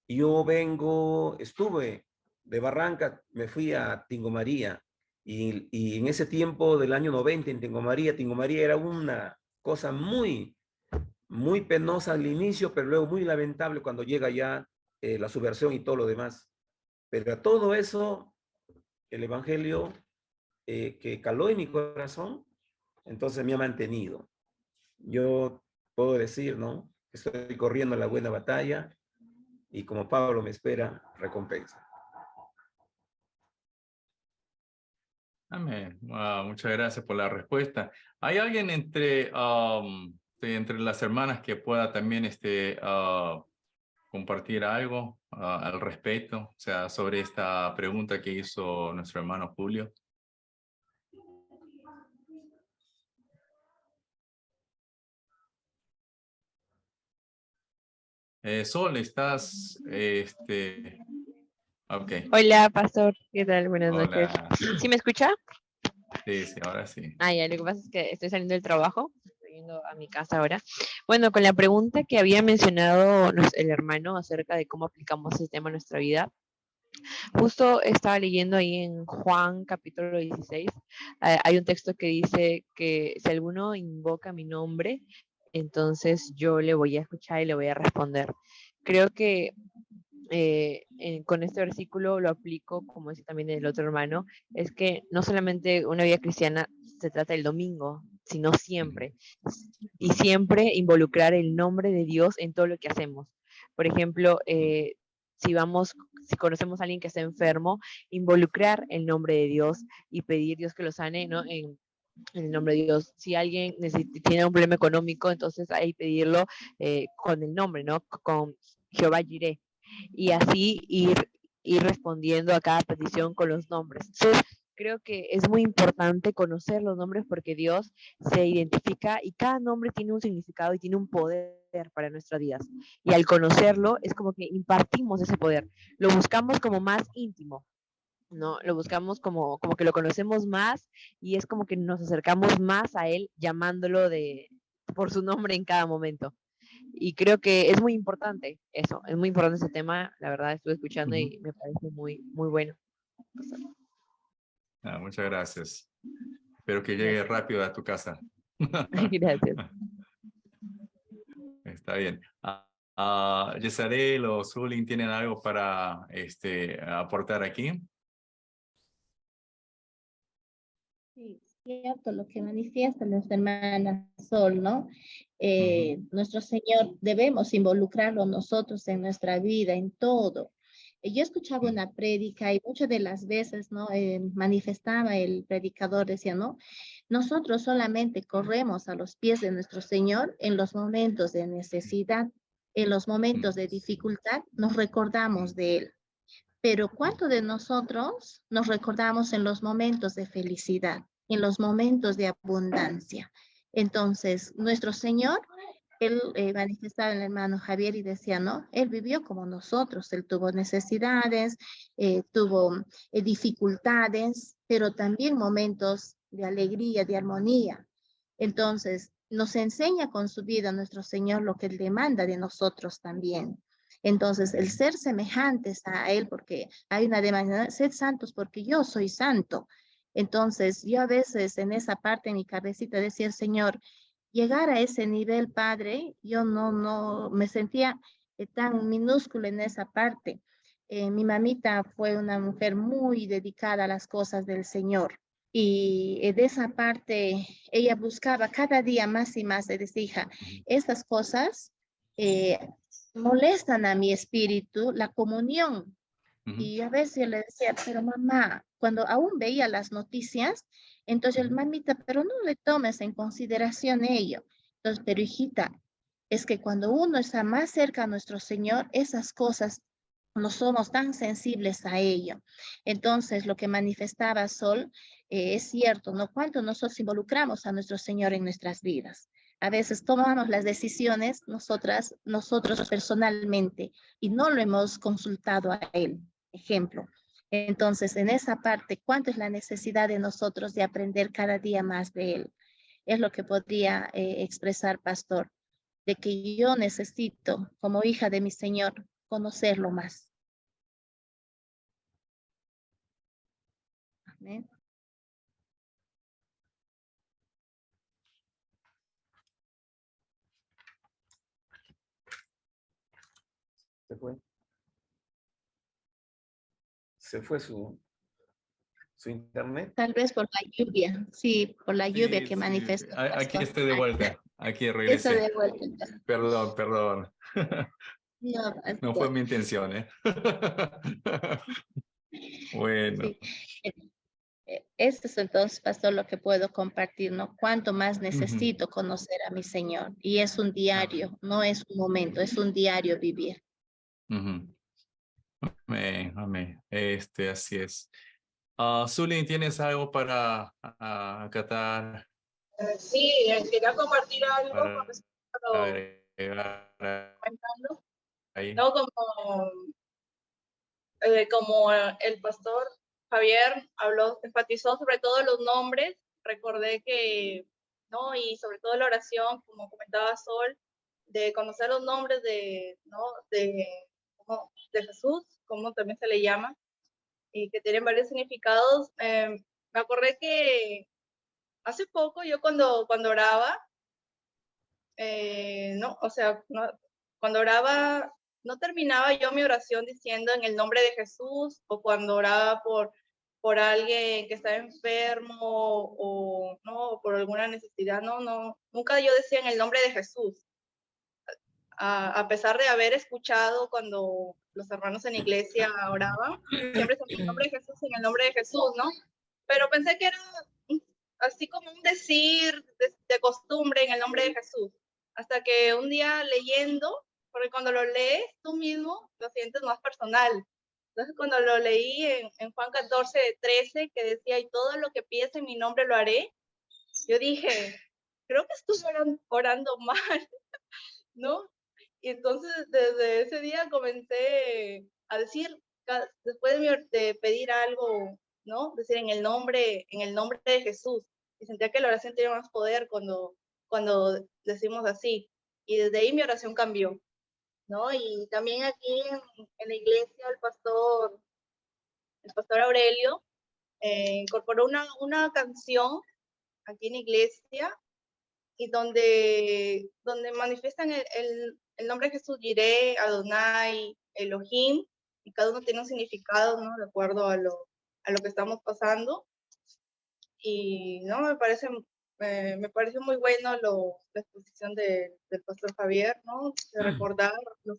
Y yo estuve de Barranca, me fui a Tingo María. Y en ese tiempo del año 90 en Tingo María era una cosa muy penosa al inicio, pero luego muy lamentable cuando llega ya la subversión y todo lo demás. Pero a todo eso, el Evangelio que caló en mi corazón, entonces me ha mantenido. Yo puedo decir, ¿no? Estoy corriendo la buena batalla y como Pablo me espera, recompensa. Amén. Muchas gracias por la respuesta. ¿Hay alguien entre las hermanas que pueda también compartir algo al respecto? O sea, sobre esta pregunta que hizo nuestro hermano Julio. Sol, estás, ok. Hola, pastor. ¿Qué tal? Buenas noches. Hola. ¿Sí me escucha? Sí, ahora sí. Ya, lo que pasa es que estoy saliendo del trabajo, estoy yendo a mi casa ahora. Bueno, con la pregunta que había mencionado el hermano acerca de cómo aplicamos ese tema a nuestra vida, justo estaba leyendo ahí en Juan capítulo 16, hay un texto que dice que si alguno invoca mi nombre, entonces yo le voy a escuchar y le voy a responder. Creo que con este versículo lo aplico, como decía también el otro hermano, es que no solamente una vida cristiana se trata del domingo, sino siempre. Y siempre involucrar el nombre de Dios en todo lo que hacemos. Por ejemplo, si conocemos a alguien que está enfermo, involucrar el nombre de Dios y pedir Dios que lo sane, ¿no? En el nombre de Dios. Si alguien tiene un problema económico, entonces ahí pedirlo con el nombre, ¿no? Con Jehová Jireh. Y así ir respondiendo a cada petición con los nombres. Entonces, creo que es muy importante conocer los nombres porque Dios se identifica y cada nombre tiene un significado y tiene un poder para nuestras vidas. Y al conocerlo es como que impartimos ese poder. Lo buscamos como más íntimo, ¿no? Lo buscamos como que lo conocemos más y es como que nos acercamos más a Él llamándolo por su nombre en cada momento. Y creo que es muy importante eso, es muy importante ese tema. La verdad, estuve escuchando y me parece muy, muy bueno. Muchas gracias. Espero que llegue rápido a tu casa. Gracias. Está bien. Yesarel o Zulin, ¿tienen algo para aportar aquí? Sí, cierto, lo que manifiesta nuestra hermana Sol, ¿no? Nuestro Señor debemos involucrarlo nosotros en nuestra vida, en todo. Yo escuchaba una prédica y muchas de las veces, ¿no? Manifestaba el predicador, decía, ¿no? Nosotros solamente corremos a los pies de nuestro Señor en los momentos de necesidad, en los momentos de dificultad, nos recordamos de Él. Pero ¿cuánto de nosotros nos recordamos en los momentos de felicidad, en los momentos de abundancia? Entonces, nuestro Señor, él manifestaba en el hermano Javier y decía, ¿no? Él vivió como nosotros, él tuvo necesidades, tuvo dificultades, pero también momentos de alegría, de armonía. Entonces, nos enseña con su vida nuestro Señor lo que él demanda de nosotros también. Entonces, el ser semejantes a Él, porque hay una demanda, sed santos porque yo soy santo. Entonces, yo a veces en esa parte, en mi cabecita, decía, Señor, llegar a ese nivel, Padre, yo no me sentía tan minúsculo en esa parte. Mi mamita fue una mujer muy dedicada a las cosas del Señor. Y de esa parte, ella buscaba cada día más y más, de decir, hija, estas cosas eh, molestan a mi espíritu, la comunión. Y a veces yo le decía, pero mamá, cuando aún veía las noticias, entonces el mamita, pero no le tomes en consideración ello. Entonces, pero hijita, es que cuando uno está más cerca a nuestro Señor, esas cosas no somos tan sensibles a ello. Entonces, lo que manifestaba Sol es cierto, ¿no? Cuánto nosotros involucramos a nuestro Señor en nuestras vidas. A veces tomamos las decisiones nosotros personalmente y no lo hemos consultado a Él. Ejemplo. Entonces, en esa parte, ¿cuánto es la necesidad de nosotros de aprender cada día más de Él? Es lo que podría expresar, pastor, de que yo necesito, como hija de mi Señor, conocerlo más. Amén. Se fue. Se fue su internet. Tal vez por la lluvia, sí, por la lluvia que manifestó. Aquí estoy de vuelta. Aquí Eso regresé. de vuelta. Perdón. No, No fue mi intención, ¿eh? Bueno. sí. Esto es entonces, pastor, lo que puedo compartir, ¿no? Cuánto más necesito conocer a mi Señor. Y es un diario, no es un momento, es un diario vivir. Amén. Así es. Zulin, ¿tienes algo para acatar? Sí, quería compartir algo con respecto a Agregar ahí. ¿no? Como el pastor Javier habló, enfatizó sobre todo los nombres, recordé que, ¿no? Y sobre todo la oración, como comentaba Sol, de conocer los nombres ¿no? de Jesús, como también se le llama, y que tienen varios significados. Me acordé que hace poco yo cuando oraba, no, o sea, no, cuando oraba, no terminaba yo mi oración diciendo en el nombre de Jesús, o cuando oraba por alguien que estaba enfermo o no, por alguna necesidad, no, nunca yo decía en el nombre de Jesús. A pesar de haber escuchado cuando los hermanos en iglesia oraban, siempre en el nombre de Jesús, en el nombre de Jesús, ¿no? Pero pensé que era así como un decir de costumbre en el nombre de Jesús. Hasta que un día leyendo, porque cuando lo lees tú mismo lo sientes más personal. Entonces, cuando lo leí en Juan 14:13, que decía, y todo lo que pides en mi nombre lo haré, yo dije, creo que estoy orando mal, ¿no? Y entonces, desde ese día comencé a decir, después de pedir algo, ¿no? Decir en el nombre de Jesús. Y sentía que la oración tenía más poder cuando decimos así. Y desde ahí mi oración cambió, ¿no? Y también aquí en la iglesia el pastor Aurelio incorporó una canción aquí en la iglesia y donde manifiestan el nombre de Jesús, Jireh, Adonai, Elohim, y cada uno tiene un significado, ¿no? De acuerdo a lo que estamos pasando. Y no, me pareció muy bueno la exposición del pastor Javier, ¿no? De recordar los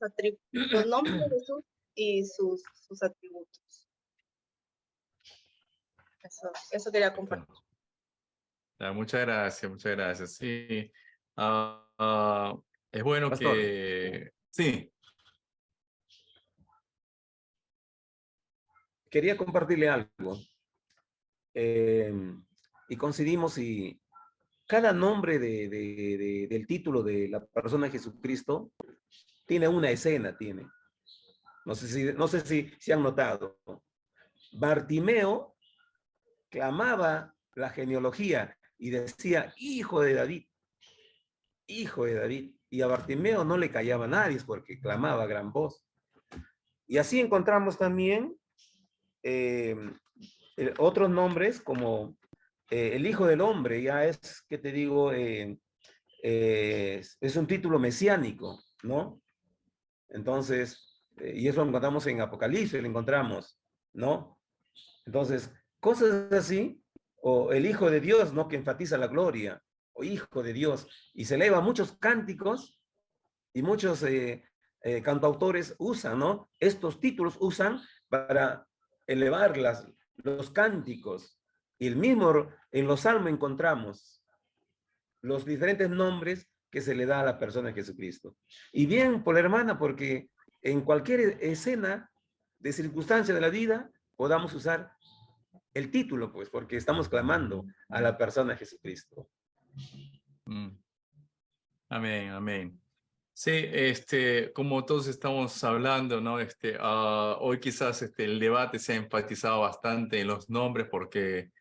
nombres de Jesús y sus atributos. Eso quería compartir. Muchas gracias, muchas gracias. Sí, es bueno Pastor. que... Sí, Quería compartirle algo. Y coincidimos y cada nombre del título de la persona de Jesucristo tiene una escena, tiene. No sé si han notado. Bartimeo clamaba la genealogía y decía, hijo de David, hijo de David. Y a Bartimeo no le callaba nadie porque clamaba a gran voz. Y así encontramos también otros nombres como el Hijo del Hombre, ya es, ¿qué te digo? Es un título mesiánico, ¿no? Entonces, y eso lo encontramos en Apocalipsis, lo encontramos, ¿no? Entonces, cosas así, o el Hijo de Dios, ¿no? Que enfatiza la gloria, o Hijo de Dios, y se eleva muchos cánticos y muchos cantautores usan, ¿no? Estos títulos usan para elevar los cánticos. Y el mismo en los salmos encontramos los diferentes nombres que se le da a la persona de Jesucristo. Y bien por la hermana, porque en cualquier escena de circunstancia de la vida podamos usar el título, pues, porque estamos clamando a la persona de Jesucristo. Amén, amén. Sí, como todos estamos hablando, ¿no? Hoy quizás el debate se ha enfatizado bastante en los nombres porque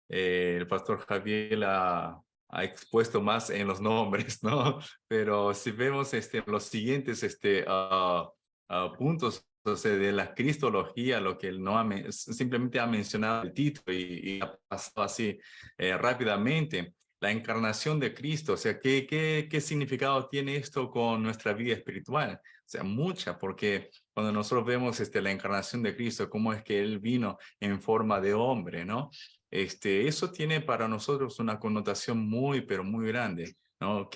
el pastor Javier ha expuesto más en los nombres, ¿no? Pero si vemos los siguientes puntos, o sea, de la cristología, lo que él no simplemente ha mencionado el título y ha pasado así rápidamente. La encarnación de Cristo, o sea, ¿qué significado tiene esto con nuestra vida espiritual? O sea, mucha, porque cuando nosotros vemos la encarnación de Cristo, cómo es que Él vino en forma de hombre, ¿no? Eso tiene para nosotros una connotación muy, pero muy grande, ¿no?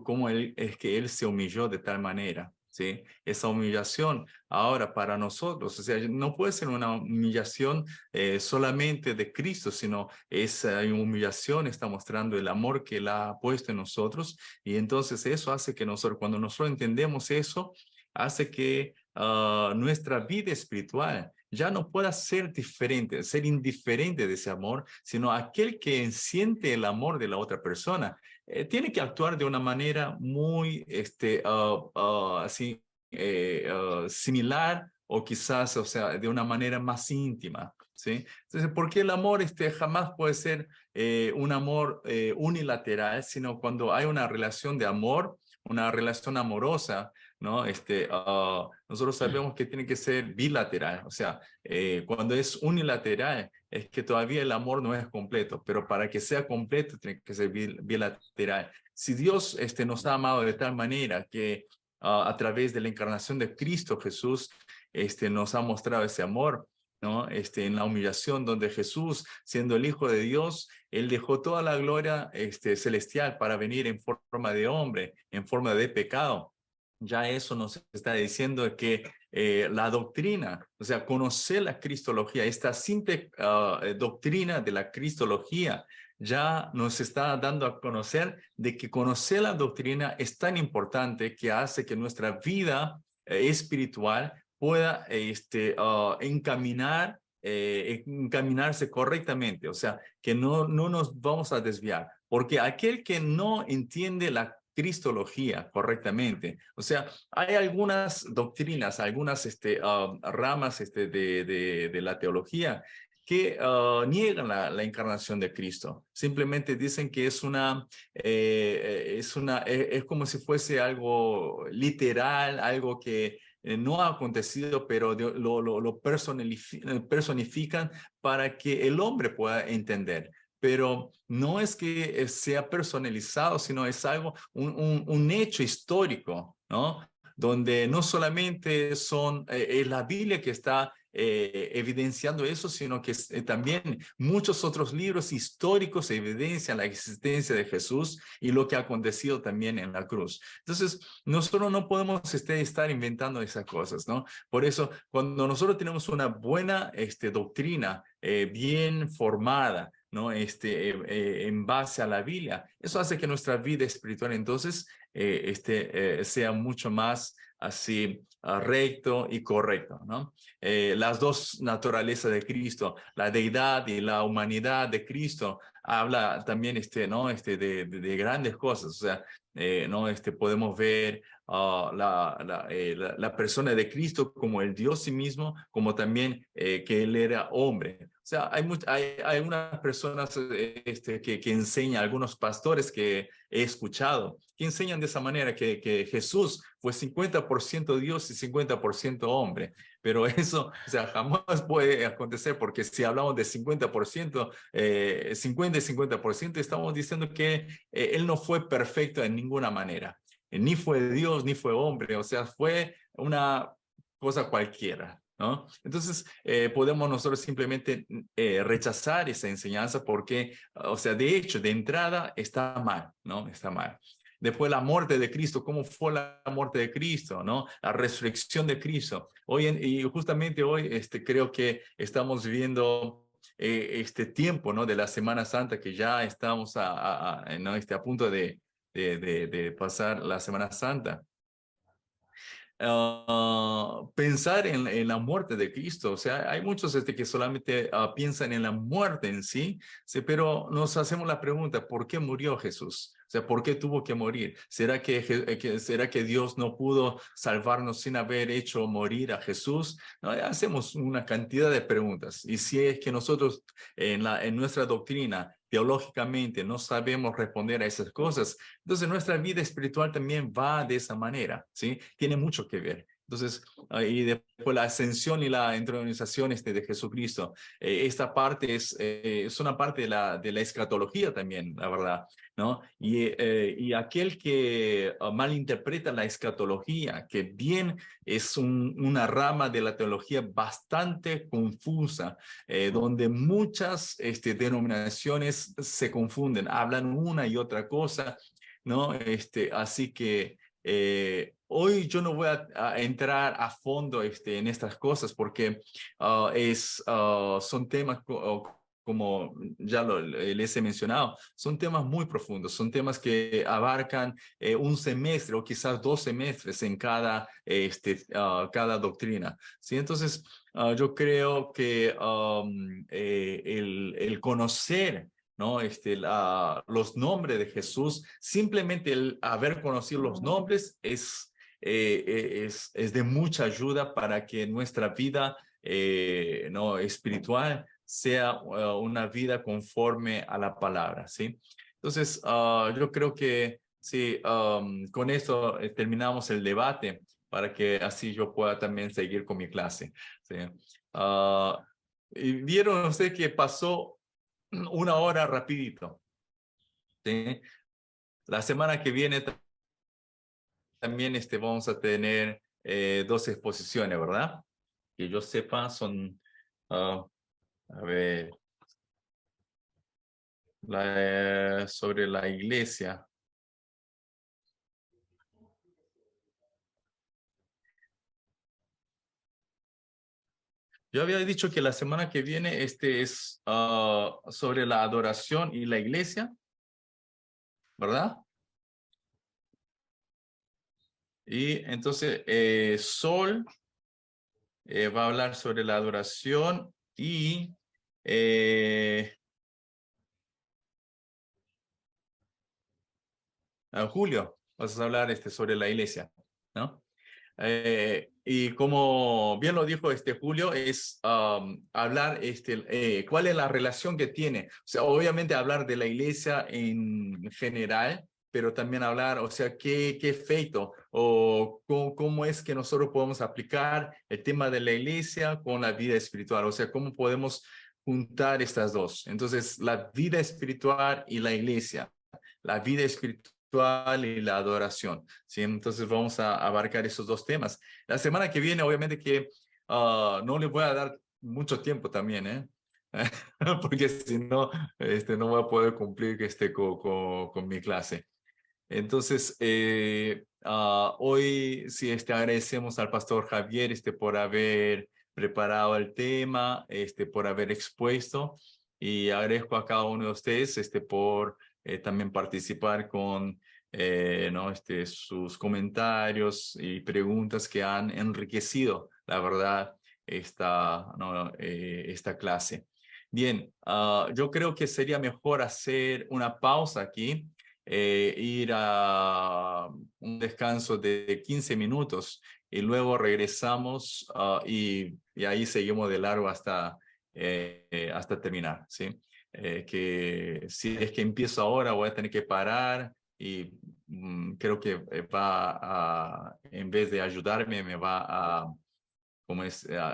Cómo es que Él se humilló de tal manera, ¿sí? Esa humillación ahora para nosotros, o sea, no puede ser una humillación solamente de Cristo, sino esa humillación está mostrando el amor que Él ha puesto en nosotros, y entonces eso hace que nosotros, cuando nosotros entendemos eso, hace que nuestra vida espiritual ya no pueda ser diferente, ser indiferente de ese amor, sino aquel que siente el amor de la otra persona tiene que actuar de una manera muy así similar, o quizás, o sea, de una manera más íntima, ¿sí? Entonces, porque el amor jamás puede ser un amor unilateral, sino cuando hay una relación de amor, una relación amorosa, ¿no? Nosotros sabemos que tiene que ser bilateral, o sea, cuando es unilateral es que todavía el amor no es completo, pero para que sea completo tiene que ser bilateral. Si Dios nos ha amado de tal manera que a través de la encarnación de Cristo Jesús nos ha mostrado ese amor, ¿no? En la humillación donde Jesús, siendo el Hijo de Dios, Él dejó toda la gloria celestial para venir en forma de hombre, en forma de pecado. Ya eso nos está diciendo que la doctrina, o sea, conocer la cristología, esta simple doctrina de la cristología, ya nos está dando a conocer de que conocer la doctrina es tan importante que hace que nuestra vida espiritual pueda encaminarse correctamente, o sea, que no nos vamos a desviar, porque aquel que no entiende la cristología correctamente, o sea, hay algunas doctrinas, algunas ramas de la teología que niegan la encarnación de Cristo. Simplemente dicen que es como si fuese algo literal, algo que no ha acontecido, pero lo personifican para que el hombre pueda entender. Pero no es que sea personalizado, sino es algo, un hecho histórico, ¿no? Donde no solamente es la Biblia que está evidenciando eso, sino que también muchos otros libros históricos evidencian la existencia de Jesús y lo que ha acontecido también en la cruz. Entonces, nosotros no podemos estar inventando esas cosas, ¿no? Por eso, cuando nosotros tenemos una buena doctrina bien formada, ¿no? En base a la Biblia, eso hace que nuestra vida espiritual entonces sea mucho más así recto y correcto, ¿no? Las dos naturalezas de Cristo, la deidad y la humanidad de Cristo, habla también ¿no? de grandes cosas, o sea, ¿no? Podemos ver la persona de Cristo como el Dios sí mismo, como también que Él era hombre. O sea, hay unas personas que enseñan, algunos pastores que he escuchado, que enseñan de esa manera que Jesús fue 50% Dios y 50% hombre. Pero eso, o sea, jamás puede acontecer, porque si hablamos de 50%, 50 y 50%, estamos diciendo que Él no fue perfecto en ninguna manera. Ni fue Dios, ni fue hombre, o sea, fue una cosa cualquiera, ¿no? Entonces, podemos nosotros simplemente rechazar esa enseñanza porque, o sea, de hecho, de entrada está mal, ¿no? Está mal. Después la muerte de Cristo, ¿cómo fue la muerte de Cristo, no? La resurrección de Cristo. Y justamente hoy creo que estamos viviendo este tiempo, ¿no? De la Semana Santa, que ya estamos ¿no? A punto de pasar la Semana Santa. Pensar en la muerte de Cristo. O sea, hay muchos que solamente piensan en la muerte en sí, pero nos hacemos la pregunta, ¿por qué murió Jesús? O sea, ¿por qué tuvo que morir? ¿Será que Dios no pudo salvarnos sin haber hecho morir a Jesús? ¿No? Hacemos una cantidad de preguntas. Y si es que nosotros en nuestra doctrina teológicamente no sabemos responder a esas cosas, entonces nuestra vida espiritual también va de esa manera, ¿sí? Tiene mucho que ver. Entonces, y después la ascensión y la entronización de Jesucristo, esta parte es una parte de la escatología también, la verdad, ¿no? Y aquel que malinterpreta la escatología, que bien es una rama de la teología bastante confusa, donde muchas denominaciones se confunden, hablan una y otra cosa, ¿no? Así que hoy yo no voy a entrar a fondo en estas cosas porque son temas como ya les he mencionado, son temas muy profundos, son temas que abarcan un semestre o quizás 2 semestres en cada doctrina, ¿sí? Entonces, yo creo que el conocer, ¿no? Los nombres de Jesús, simplemente el haber conocido los nombres es de mucha ayuda para que nuestra vida no espiritual sea una vida conforme a la palabra, ¿sí? Entonces, yo creo que sí, con esto terminamos el debate para que así yo pueda también seguir con mi clase, ¿sí? Y vieron ustedes que pasó 1 hora rapidito, ¿sí? La semana que viene también vamos a tener 2 exposiciones, ¿verdad? Que yo sepa son, a ver, sobre la iglesia. Yo había dicho que la semana que viene es sobre la adoración y la iglesia, ¿verdad? Y entonces Sol va a hablar sobre la adoración y Julio, vas a hablar sobre la iglesia, ¿no? Y como bien lo dijo Julio, es hablar cuál es la relación que tiene. O sea, obviamente hablar de la iglesia en general, pero también hablar, o sea, qué efecto o cómo es que nosotros podemos aplicar el tema de la iglesia con la vida espiritual. O sea, cómo podemos juntar estas dos. Entonces, la vida espiritual y la iglesia. La vida espiritual y la adoración, ¿sí? Entonces vamos a abarcar esos dos temas. La semana que viene, obviamente que no le voy a dar mucho tiempo también, ¿eh? Porque si no, no voy a poder cumplir con mi clase. Entonces, hoy sí agradecemos al pastor Javier por haber preparado el tema, por haber expuesto, y agradezco a cada uno de ustedes por también participar con ¿no? Sus comentarios y preguntas que han enriquecido, la verdad, esta clase. Bien, yo creo que sería mejor hacer una pausa aquí, ir a un descanso de 15 minutos y luego regresamos y ahí seguimos de largo hasta terminar, ¿sí? Que si es que empiezo ahora voy a tener que parar y creo que en vez de ayudarme, me va a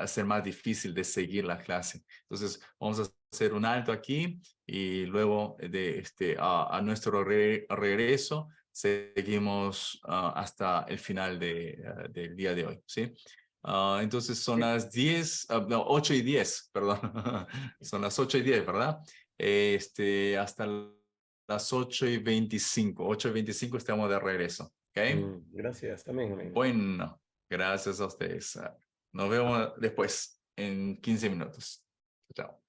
hacer más difícil de seguir la clase. Entonces, vamos a hacer un alto aquí y luego a nuestro regreso seguimos hasta el final del día de hoy, ¿sí? Entonces son las 8:10, perdón. Son las 8:10, ¿verdad? Hasta las 8:25. 8:25 estamos de regreso, ¿ok? Gracias, amén. Bueno, gracias a ustedes. Nos vemos después, en 15 minutos. Chao.